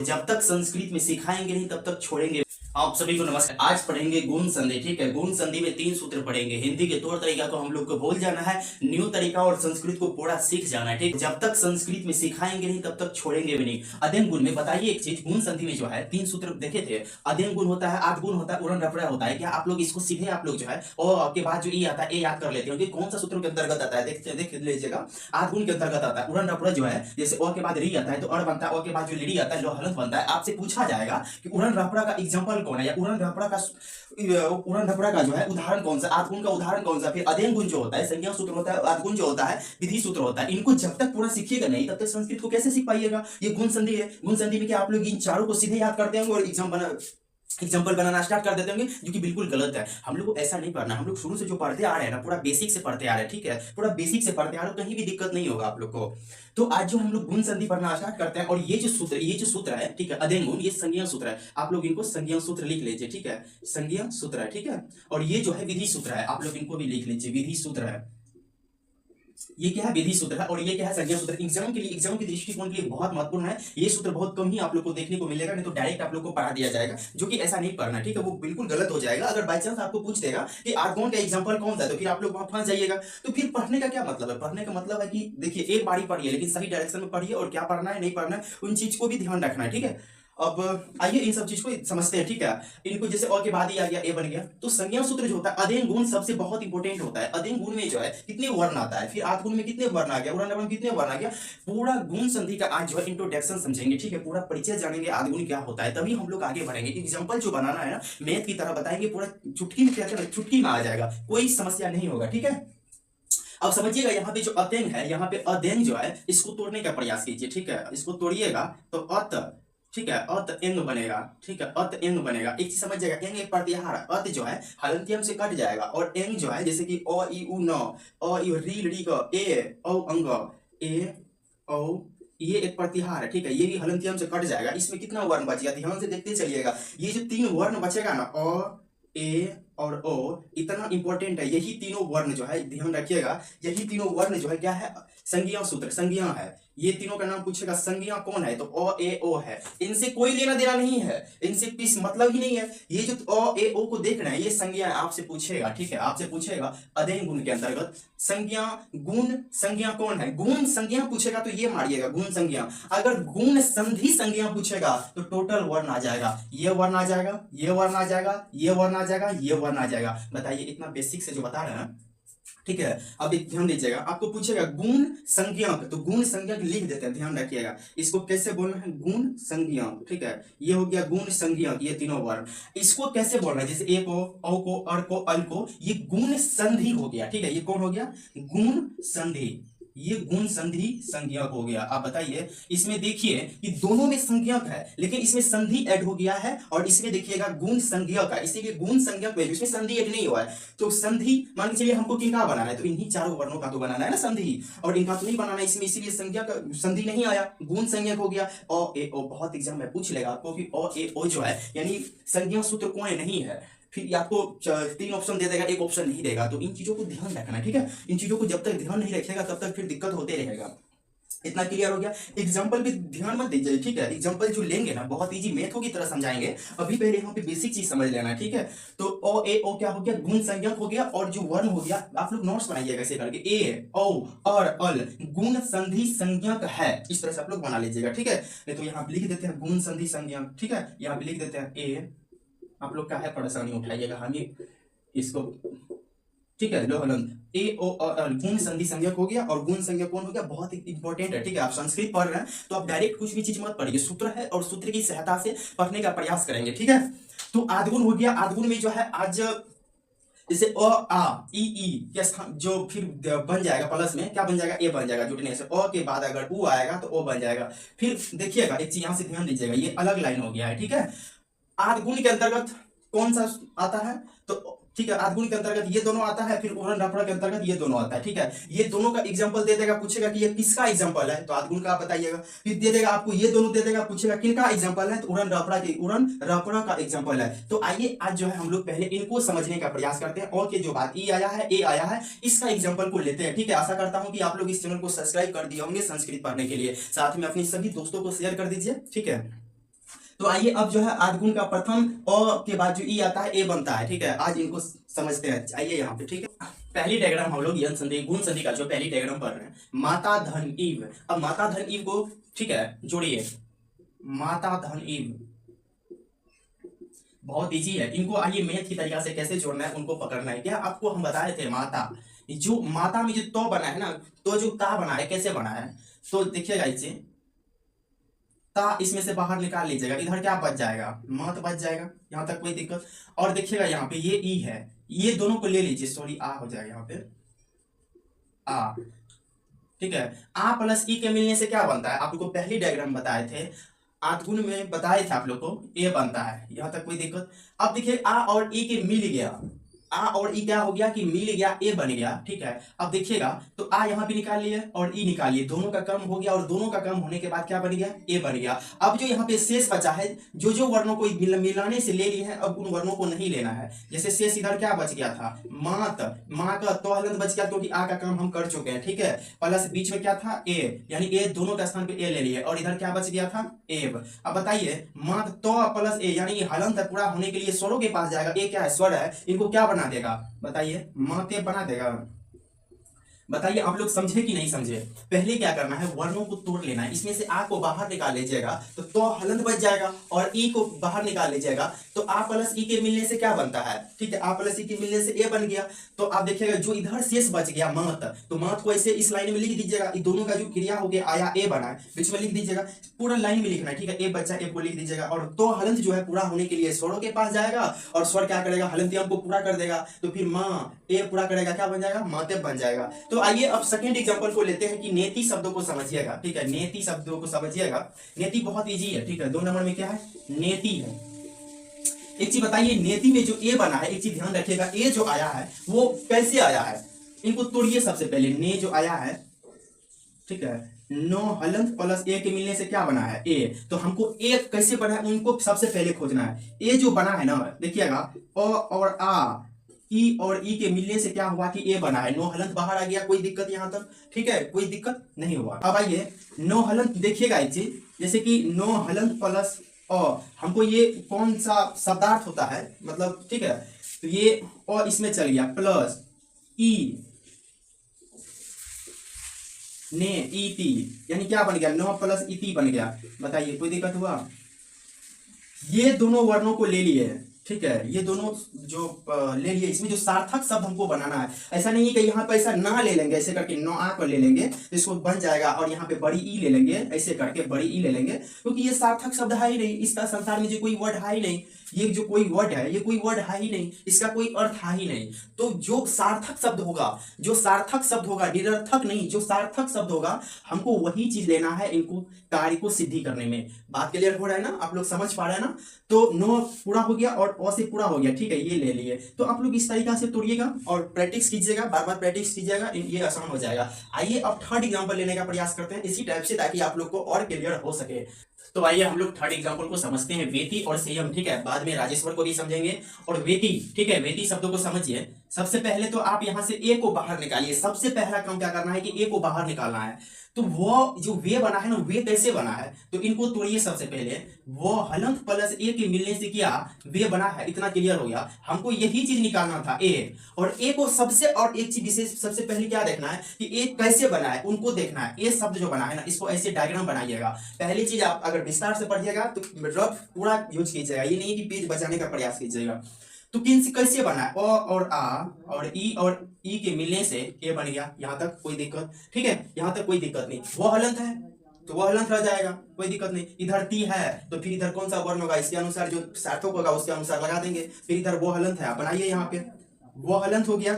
जब तक संस्कृत में सिखाएंगे नहीं तब तक छोड़ेंगे। आप सभी को नमस्कार। आज पढ़ेंगे गुण संधि। ठीक है, गुण संधि में 3 सूत्र पढ़ेंगे। हिंदी के तौर तरीका को हम लोग को भूल जाना है, न्यू तरीका और संस्कृत को पूरा सीख जाना है। ठीक, जब तक संस्कृत में सिखाएंगे नहीं तब तक छोड़ेंगे भी नहीं। अध्ययन गुण में बताइए एक चीज, गुण संधि में जो है 3 सूत्र देखे थे। अध्ययन गुण होता है, 8 गुण होता है, उड़न रपड़ा होता है। क्या आप लोग इसको सीधे आप लोग जो है और के बाद जो ई आता है ए याद कर लेते हो? कौन सा सूत्र के अंतर्गत आता है? देख लीजिएगा, 8 गुण के अंतर्गत आता है। उड़न रपड़ा जो है, जैसे ओ के बाद री आता है तो अड़ बनता है, ओ के बाद जो लीडी आता है लो हलंत बनता है। आपसे पूछा जाएगा कि उड़न रपड़ा का एग्जांपल कौन है, या उड़न रपड़ा का जो है उदाहरण कौन सा, आत्मगुण का उदाहरण कौन सा। फिर अध्ययन गुण जो होता है, संज्ञा सूत्र होता है, आत्मगुण जो होता है विधि सूत्र होता है। इनको जब तक पूरा सीखिएगा नहीं तब तक संस्कृत को कैसे सीख पाइएगा। ये गुण संधि है, गुण संधि में क्या आप लोग इन चारों को सीधे याद करते होंगे और एग्जाम्पल बनाना स्टार्ट कर देते होंगे, जो कि बिल्कुल गलत है। हम लोग को ऐसा नहीं पढ़ना। हम लोग शुरू से जो पढ़ते आ रहे हैं ना, पूरा बेसिक से पढ़ते आ रहे हैं। ठीक है, पूरा बेसिक से पढ़ते आ रहे हो, कहीं भी दिक्कत नहीं होगा आप लोग को। तो आज जो हम लोग गुण संधि पढ़ना स्टार्ट करते हैं, और ये जो सूत्र है, ठीक है, अध्ययन गुण, ये संज्ञा सूत्र है। आप लोग इनको संज्ञा सूत्र लिख लीजिए। ठीक है, संज्ञा सूत्र है। ठीक है, और ये जो है विधि सूत्र है, आप लोग इनको भी लिख लीजिए, विधि सूत्र है। ये क्या है? विधि सूत्र है। और ये क्या है? संज्ञा सूत्र। एग्जाम के लिए, एग्जाम के दृष्टिकोण के लिए बहुत महत्वपूर्ण है। ये सूत्र बहुत कम ही आप लोग को देखने को मिलेगा, नहीं तो डायरेक्ट आप लोग को पढ़ा दिया जाएगा, जो कि ऐसा नहीं पढ़ना। ठीक है, वो बिल्कुल गलत हो जाएगा। अगर बाई चांस आपको पूछ देगा कि आर्गोन का एग्जांपल कौन सा है, तो फिर आप लोग वहां फंस जाइएगा। तो फिर पढ़ने का क्या मतलब है? पढ़ने का मतलब है कि देखिए, एक बारी पढ़िए लेकिन सही डायरेक्शन में पढ़िए, और क्या पढ़ना है नहीं पढ़ना है उन चीज को भी ध्यान रखना है। ठीक है, अब आइए इन सब चीज को समझते हैं। ठीक है, इनको जैसे और के बाद ही आ गया ए बन गया, तो संज्ञा सूत्र जो होता है, अध्ययन गुण सबसे बहुत इंपॉर्टेंट होता है। अध्ययन गुण में जो है कितने वर्ण आता है, फिर आत्म गुण में कितने वर्ण आ गया, उड़न में कितने वर्ण आ गया, पूरा गुण संधि का आज जो है इंट्रोडक्शन समझेंगे। ठीक है, पूरा परिचय जानेंगे, आदि गुण क्या होता है, तभी हम लोग आगे बढ़ेंगे। एग्जाम्पल जो बनाना है ना, मैथ की तरह बताएंगे, पूरा चुटकी में, क्या चुटकी में आ जाएगा, कोई समस्या नहीं होगा। ठीक है, अब समझिएगा, यहाँ पे जो अध्ययन है, यहाँ पे अध्ययन जो है, इसको तोड़ने का प्रयास कीजिए। ठीक है, इसको तोड़िएगा तो अत, ठीक है, अत एंग बनेगा। ठीक है, अत एंग बनेगा। एक चीज समझ जाएगा, एंग एक प्रत्याहार, अत जो है हलंत्यम से कट जाएगा, और एंग जो है जैसे कि अ ई उ न, अ ई री री क, ए औ अंग, ए औ, ये एक प्रत्याहार है। ठीक है, ये भी हलंत्यम से कट जाएगा। इसमें कितना वर्ण बच गया, ध्यान से देखते चलिएगा। ये जो 3 वर्ण बचेगा ना, अ ए और ओ, इतना इंपॉर्टेंट है। यही तीनों वर्ण जो है, ध्यान रखिएगा, यही तीनों वर्ण जो है क्या है? संज्ञा सूत्र, संज्ञा है। ये तीनों का नाम पूछेगा, संज्ञा कौन है, तो ओ ए ओ है। इनसे कोई लेना देना नहीं है, इनसे किस मतलब ही नहीं है। ये जो ओ ए ओ को देख रहे हैं, ये संज्ञा है, आपसे पूछेगा। ठीक है, आपसे पूछेगा अध्ययन गुण के अंतर्गत संज्ञा, गुण संज्ञा कौन है, गुण संज्ञा पूछेगा तो ये मारिएगा, गुण संज्ञा। अगर गुण संधि संज्ञा पूछेगा तो टोटल वर्ण आ जाएगा, ये वर्ण आ जाएगा, ये वर्ण आ जाएगा, ये वर्ण आ जाएगा, ये वर्ण आ जाएगा। बताइए, इतना बेसिक से जो बता रहे हैं ना। ठीक है, अब एक ध्यान दीजिएगा, आपको पूछेगा गुण संज्ञक, तो गुण संज्ञक लिख देते हैं, ध्यान रखिएगा। इसको कैसे बोलना है? गुण संज्ञक। ठीक है, ये हो गया गुण संज्ञक, ये तीनों वर्ण। इसको कैसे बोलना है? जैसे ए को, औ को, अर को, अल को, ये गुण संधि हो गया। ठीक है, ये कौन हो गया? गुण संधि। ये गुण संधि संज्ञक हो गया। आप बताइए, इसमें देखिए कि दोनों में संज्ञक है, लेकिन इसमें संधि ऐड हो गया है, और इसमें देखिएगा गुण संज्ञक है, इसीलिए गुण संज्ञक वैल्यू, इसमें संधि ऐड नहीं हुआ है। तो संधि मान के चलिए हमको किनका बनाना है, तो इन्हीं चारों वर्णों का तो बनाना है ना संधि, और इनका तो नहीं बनाना है इसमें, इसीलिए संज्ञा का संधि नहीं आया, गुण संज्ञक हो गया। ओ ए ओ, बहुत एग्जाम में पूछ लेगा आपको कि ओ ए ओ जो है, यानी संज्ञा सूत्र कौन नहीं है, फिर आपको 3 ऑप्शन दे देगा, एक ऑप्शन नहीं देगा। तो इन चीजों को ध्यान रखना है। ठीक है, इन चीजों को जब तक ध्यान नहीं रखेगा तब तक फिर दिक्कत होते रहेगा। इतना क्लियर हो गया? एग्जाम्पल भी ध्यान मत दीजिए। ठीक है, एग्जाम्पल जो लेंगे ना, बहुत इजी मैथों की तरह समझाएंगे। अभी पहले यहाँ पे बेसिक चीज समझ लेना। ठीक है, तो ओ ए ओ क्या हो गया? गुण संज्ञक हो गया। और जो वर्ण हो गया, आप लोग नोट्स बनाइएगा ऐसे करके, ए ओ और अल गुण संधि संज्ञक है, इस तरह से आप लोग बना लीजिएगा। ठीक है, नहीं तो यहाँ लिख देते हैं गुण संधि संज्ञक। ठीक है, यहाँ पे लिख देते हैं ए, आप लोग का है परेशानी उठाइएगा, हम इसको, ठीक है, लोहलन ए ओ और गुण संधि संज्ञक हो गया। और गुण संज्ञक कौन हो गया? बहुत इंपॉर्टेंट है। ठीक है, आप संस्कृत पढ़ रहे हैं तो आप डायरेक्ट कुछ भी चीज मत पढ़िए, सूत्र है और सूत्र की सहायता से पढ़ने का प्रयास करेंगे। ठीक है, तो आदगुण हो गया। आदगुण में जो है आज जैसे अ आ ई ई के स्थान जो फिर बन जाएगा, प्लस में क्या बन जाएगा? ए बन जाएगा जुड़ने से। अ के बाद अगर उ आएगा तो ओ बन जाएगा। फिर देखिएगा, एक चीज यहां से ध्यान दीजिएगा, ये अलग लाइन हो गया है। ठीक है, आदगुण के अंतर्गत कौन सा आता है? तो ठीक है, आदगुण के अंतर्गत ये दोनों आता है, फिर उड़न रपड़ा के अंतर्गत ये दोनों आता है। ठीक है, ये दोनों का एग्जांपल दे देगा, पूछेगा कि ये किसका एग्जांपल है, तो आदगुण का आप बताइएगा। फिर दे देगा आपको, ये दोनों दे देगा, पूछेगा किनका एग्जांपल है, तो उड़न रपड़ा का एग्जांपल है। तो आइए आज जो है हम लोग पहले इनको समझने का प्रयास करते हैं, और के जो बात ई आया है, ए आया है, इसका एग्जाम्पल को लेते हैं। ठीक है, आशा करता हूं कि आप लोग इस चैनल को सब्सक्राइब कर दिए होंगे संस्कृत पढ़ने के लिए, साथ में अपने सभी दोस्तों को शेयर कर दीजिए। ठीक है, तो आइए अब जो है आधगुण का प्रथम अ के बाद जो ई आता है ए बनता है, ठीक है। आज इनको समझते हैं, आइए यहाँ पे, ठीक है। पहली डायग्राम हम लोग यन संधि गुण संधि का जो पहली डायग्राम पढ़ रहे हैं, माता धन ईव। अब माता धन ईव को, ठीक है, जोड़िए, माता धन ईव, बहुत इजी है। इनको आइए मैथ की तरीका से कैसे जोड़ना है उनको पकड़ना है। क्या आपको हम बताए थे, माता, जो माता में जो तो बना है ना, तो जो ता बना है कैसे बना है, तो देखिएगा इसे, ता इसमें से बाहर निकाल लीजिएगा, इधर क्या बच जाएगा, मत बच जाएगा, यहाँ तक कोई दिक्कत। और देखिएगा यहाँ पे ये ई है, ये दोनों को ले लीजिए, सॉरी आ हो जाएगा यहाँ पे, आ, ठीक है। आ प्लस ई के मिलने से क्या बनता है, आप लोग को पहली डायग्राम बताए थे, आठगुण में बताए थे आप लोग को, ए बनता है, यहाँ तक कोई दिक्कत। अब देखिए आ और ई के मिल गया, आ और ई क्या हो गया कि मिल गया, ए बन गया, ठीक है। अब देखिएगा तो आ यहाँ पे निकाल लिए और ई निकालिए, दोनों का कम हो गया और दोनों का कम होने के बाद क्या बन गया, ए बन गया। अब जो यहाँ पे शेष बचा है, जो जो वर्णों को मिलाने से ले लिए हैं, अब उन वर्णों को नहीं लेना है। जैसे शेष इधर क्या बच गया था, मात, माँ का तो हलंत बच गया क्योंकि आ का काम हम कर चुके हैं, ठीक है। प्लस बीच में क्या था, ए, यानी ए दोनों के स्थान पे ए ले लिए, और इधर क्या बच गया था, एव। अब बताइए मात तो प्लस ए, यानी हलंत पूरा होने के लिए स्वरों के पास जाएगा, ए क्या है, स्वर है, इनको क्या बना देगा, बताइए, माते बना देगा। बताइए आप लोग समझे कि नहीं समझे। पहले क्या करना है, वर्णों को तोड़ लेना है, इसमें से आ को बाहर निकाल लीजिएगा तो हलंत बच जाएगा, और ई को बाहर निकाल लीजिएगा तो आ प्लस ई के मिलने से क्या बनता है, ठीक है, आ प्लस ई के मिलने से ए बन गया। तो आप देखिएगा जो इधर शेष बच गया मत, तो मत को ऐसे इस लाइन में लिख दीजिएगा, दोनों का जो क्रिया हो गया आया ए बना है, बीच में लिख दीजिएगा, पूरा लाइन में लिखना है, ठीक है। ए बच्चा ए को लिख दीजिएगा, और तो हलंत जो है पूरा होने के लिए स्वरों के पास जाएगा, और स्वर क्या करेगा, हलंतियम को पूरा कर देगा, तो फिर माँ ए पूरा करेगा, क्या बन जाएगा, माते बन जाएगा। तो आइए अब सेकंड एग्जांपल को लेते हैं कि नेति शब्दों को समझिएगा, ठीक है, नेति शब्दों को समझिएगा। नेति बहुत इजी है, ठीक है, 2 नंबर में क्या है, नेति है। एक चीज बताइए, नेति में जो ए बना है, एक चीज ध्यान रखिएगा, ए जो आया है वो कैसे आया है, इनको तोड़िए सबसे पहले। ने जो आया है, ठीक है, नो हलंत प्लस ए के मिलने से क्या बना है, ए, तो हमको ए कैसे बना है उनको सबसे पहले खोजना है। ए जो बना है ना, देखिएगा अ और आ, ई और ई के मिलने से क्या हुआ कि ए बना है, नो हलंत बाहर आ गया, कोई दिक्कत यहाँ तक, ठीक है, कोई दिक्कत नहीं हुआ। अब आइए नो हलंत, देखिएगा एक चीज, जैसे कि नो हलंत प्लस अ, हमको ये कौन सा शब्दार्थ होता है, मतलब, ठीक है, तो ये अ इसमें चल गया, प्लस ई ने इति, यानी क्या बन गया, नो प्लस इति बन गया। बताइए कोई दिक्कत हुआ, ये दोनों वर्णों को ले लिए, ठीक है, ये दोनों जो ले लिए, इसमें जो सार्थक शब्द हमको बनाना है, ऐसा नहीं है कि यहाँ पे ऐसा ना ले लेंगे, ऐसे करके नो आ को ले लेंगे तो इसको बन जाएगा, और यहाँ पे बड़ी ई ले लेंगे, ऐसे करके बड़ी ई ले लेंगे, क्योंकि ये सार्थक शब्द है ही नहीं, इसका संसार में जो कोई वर्ड है ही नहीं, ये जो कोई वर्ड है, ये कोई वर्ड है ही नहीं, इसका कोई अर्थ है ही नहीं। तो जो सार्थक शब्द होगा, जो सार्थक शब्द होगा, निरर्थक नहीं, जो सार्थक शब्द होगा, हमको वही चीज लेना है इनको कार्य को सिद्धि करने में। बात क्लियर हो रहा है ना, आप लोग समझ पा रहे हैं ना। तो नो पूरा हो गया और अ से पूरा हो गया, ठीक है, ये ले लिए। तो आप लोग इस तरीका से तोड़िएगा और प्रैक्टिस कीजिएगा, बार बार प्रैक्टिस कीजिएगा, ये आसान हो जाएगा। आइए अब थर्ड एग्जांपल लेने का प्रयास करते हैं इसी टाइप से, ताकि आप लोग को और क्लियर हो सके। तो आइए हम लोग थर्ड एग्जांपल को समझते हैं, वेति और संयम, ठीक है, बाद में राजेश्वर को भी समझेंगे। और वेति, ठीक है, वेति शब्दों को समझिए। सबसे पहले तो आप यहां से ए को बाहर निकालिए, सबसे पहला काम क्या करना है कि ए को बाहर निकालना है। तो वो जो वे बना है ना, वे कैसे बना है, तो इनको तोड़िए सबसे पहले, वो हलंत प्लस ए के मिलने से क्या वे बना है, इतना क्लियर हो गया। हमको यही चीज निकालना था, ए, और ए को सबसे, और एक चीज विशेष सबसे पहले क्या देखना है कि ए कैसे बना है, उनको देखना है। ए शब्द जो बना है ना, इसको ऐसे डायग्राम बनाइएगा। पहली चीज, आप अगर विस्तार से पढ़िएगा तो रफ पूरा यूज कीजिएगा, ये नहीं कि पेज बचाने का प्रयास कीजिएगा। तो किन से कैसे बना है, अ और आ और ई के मिलने से ए बन गया, यहाँ तक कोई दिक्कत, ठीक है, यहाँ तक कोई दिक्कत नहीं। वो हलंत है तो वो हलंत रह जाएगा, कोई दिक्कत नहीं। इधर ती है तो फिर इधर कौन सा वर्ण होगा, इसके अनुसार जो सार्थक होगा उसके अनुसार लगा देंगे। फिर इधर वो हलंत है, बनाइए यहाँ पे, वो हलंत हो गया,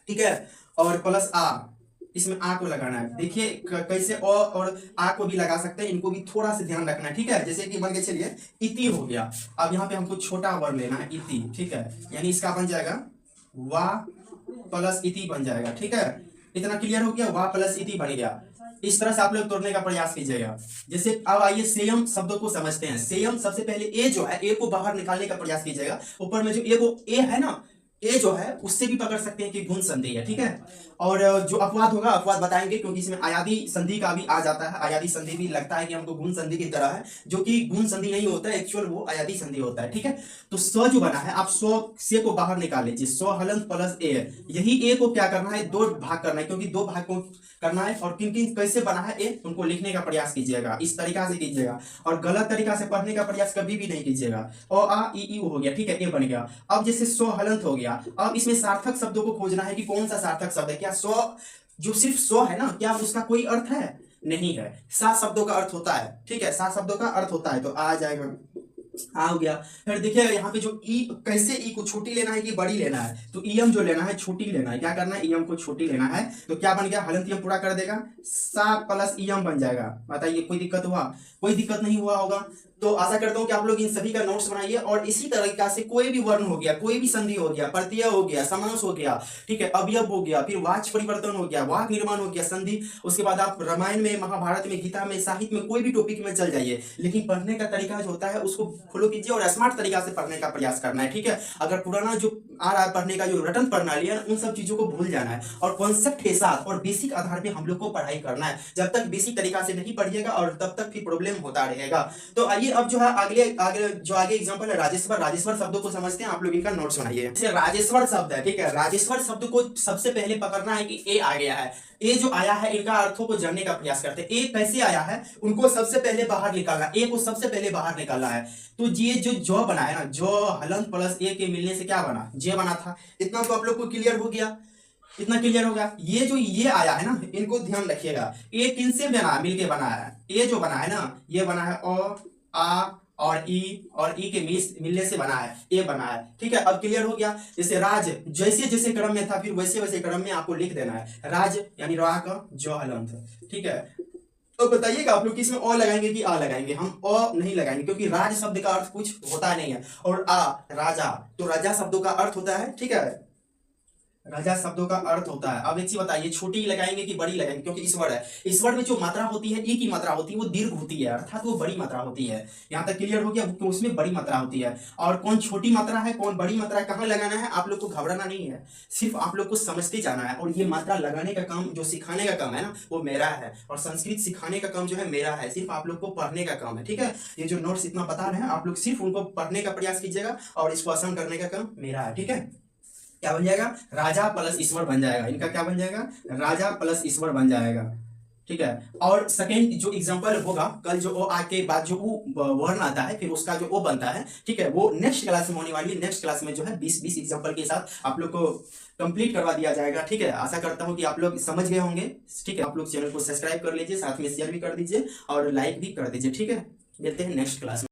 ठीक है, और प्लस आ, इसमें आ को लगाना है। देखिए कैसे अ और आ को भी लगा सकते हैं, इनको भी थोड़ा सा ध्यान रखना है, ठीक है। जैसे कि मान के चलिए इति हो गया, अब यहाँ पे हमको छोटा वर्ण लेना है, इति, ठीक है, यानी इसका बन जाएगा वा प्लस इति बन जाएगा, ठीक है, इतना क्लियर हो गया, वा प्लस इति बन गया। इस तरह से आप लोग तोड़ने का प्रयास कीजिएगा। जैसे अब आइए संयम शब्दों को समझते हैं। संयम, सबसे पहले ए जो है, ए को बाहर निकालने का प्रयास कीजिएगा। ऊपर में जो ए है ना, ए जो है उससे भी पकड़ सकते हैं कि गुण संधि है, ठीक है। और जो अपवाद होगा अपवाद बताएंगे, क्योंकि इसमें आयादी संधि का भी आ जाता है। आयादी संधि भी लगता है कि हमको गुण संधि की तरह है, जो कि गुण संधि नहीं होता है, एक्चुअल वो आयादी संधि होता है, ठीक है। तो स जो बना है, आप से को बाहर निकाल लीजिए, सौ हलंत प्लस ए, यही ए को क्या करना है, दो भाग करना है, क्योंकि दो भाग को करना है। और किन किन कैसे बना है ए, उनको लिखने का प्रयास कीजिएगा, इस तरीका से कीजिएगा, और गलत तरीका से पढ़ने का प्रयास कभी भी नहीं कीजिएगा। ओ आ ई उ हो गया, ठीक है, ए बन गया। अब जैसे सौ हलंत हो गया, अब इसमें सार्थक शब्दों को खोजना है कि कौन सा सार्थक शब्द है। क्या सौ जो सिर्फ सौ है ना, क्या उसका कोई अर्थ है? नहीं है। सात शब्दों का अर्थ होता है, ठीक है, सात शब्दों का अर्थ होता है। तो आ जाएगा, आ हो गया। फिर देखिए यहाँ पे जो ई, कैसे ई को छोटी लेना है कि बड़ी लेना है, तो ईएम जो लेना है छोटी लेना है। क्या करना है, ईएम को छोटी लेना है। तो क्या बन गया, हलंत पूरा कर देगा, सा प्लस ईएम बन जाएगा। बताइए कोई दिक्कत हुआ? कोई दिक्कत नहीं हुआ होगा। तो आशा करता हूं कि आप लोग इन सभी का नोट्स बनाइए, और इसी तरीका से कोई भी वर्ण हो गया, कोई भी संधि हो गया, प्रत्यय हो गया, समास हो गया, ठीक है, अवयव हो गया, फिर वाच्य परिवर्तन हो गया, वाक्य निर्माण हो गया, संधि। उसके बाद आप रामायण में, महाभारत में, गीता में, साहित्य में, कोई भी टॉपिक में चल जाइए, लेकिन पढ़ने का तरीका जो होता है उसको फॉलो कीजिए और स्मार्ट तरीका से पढ़ने का प्रयास करना है, ठीक है। अगर पुराना जो आ रहा है पढ़ने का, जो रटन प्रणाली है, उन सब चीजों को भूल जाना है, और कॉन्सेप्ट के साथ और बेसिक आधार पे हम लोग को पढ़ाई करना है। जब तक बेसिक तरीका से नहीं पढ़िएगा और तब तक फिर प्रॉब्लम होता रहेगा। तो आइए अब जो है आगे एग्जांपल है राजेश्वर। राजेश्वर शब्दों को समझते हैं, आप लोग इनका नोट सुनाइए। जैसे राजेश्वर शब्द है, ठीक है, राजेश्वर शब्द को सबसे पहले पकड़ना है कि ए आ गया है। ए जो आया है, इनका अर्थों को जानने का प्रयास करते हैं। ए कैसे आया है, उनको सबसे पहले बाहर निकालना, ए को सबसे पहले बाहर निकालना है। तो ये जो बना है ना, जो हलंत प्लस ए के मिलने से क्या बना, जे बना था। इतना तो आप लोग को क्लियर हो गया, इतना क्लियर होगा। ये जो ये आया है ना, इनको ध्यान रखिएगा। ए किनसे बना, मिलके बना है। ए जो बना है ना, ये बना है ओ आ और ई के मिलने से बना है, ए बना है, ठीक है। अब क्लियर हो गया। जैसे राज, जैसे जैसे क्रम में था, फिर वैसे वैसे क्रम में आपको लिख देना है। राज यानी रा का जो हलंत, ठीक है। तो बताइएगा आप लोग कि इसमें अ लगाएंगे कि आ लगाएंगे। हम अ नहीं लगाएंगे, क्योंकि राज शब्द का अर्थ कुछ होता नहीं है। और आ राजा, तो राजा शब्दों का अर्थ होता है, ठीक है, राजा शब्दों का अर्थ होता है। अब एक चीज बताइए, छोटी लगाएंगे कि बड़ी लगाएंगे, क्योंकि ईश्वर है। ईश्वर में जो मात्रा होती है, ई की मात्रा होती है, वो दीर्घ होती है, अर्थात वो बड़ी मात्रा होती है। यहाँ तक क्लियर हो गया कि उसमें बड़ी मात्रा होती है। और कौन छोटी मात्रा है, कौन बड़ी मात्रा है, कहाँ लगाना है, आप लोग को घबराना नहीं है, सिर्फ आप लोग को समझते जाना है। और ये मात्रा लगाने का काम, जो सिखाने का काम है ना, वो मेरा है। और संस्कृत सिखाने का काम जो है मेरा है, सिर्फ आप लोग को पढ़ने का काम है, ठीक है। ये जो नोट्स इतना बता रहे हैं, आप लोग सिर्फ उनको पढ़ने का प्रयास कीजिएगा, और इसको आसान करने का काम मेरा है, ठीक है। क्या बन जाएगा, राजा प्लस ईश्वर बन जाएगा। इनका क्या बन जाएगा, राजा प्लस ईश्वर बन जाएगा, ठीक है। और सेकेंड जो एग्जांपल होगा, कल जो ओ आ के बाद जो वर्ण आता है, फिर उसका जो ओ बनता है, ठीक है, वो नेक्स्ट क्लास में होने वाली है। नेक्स्ट क्लास में जो है 20 एग्जांपल के साथ आप लोग को कंप्लीट करवा दिया जाएगा, ठीक है। आशा करता हूं कि आप लोग समझ गए होंगे, ठीक है। आप लोग चैनल को सब्सक्राइब कर लीजिए, साथ में शेयर भी कर दीजिए और लाइक भी कर दीजिए, ठीक है। मिलते हैं नेक्स्ट क्लास में।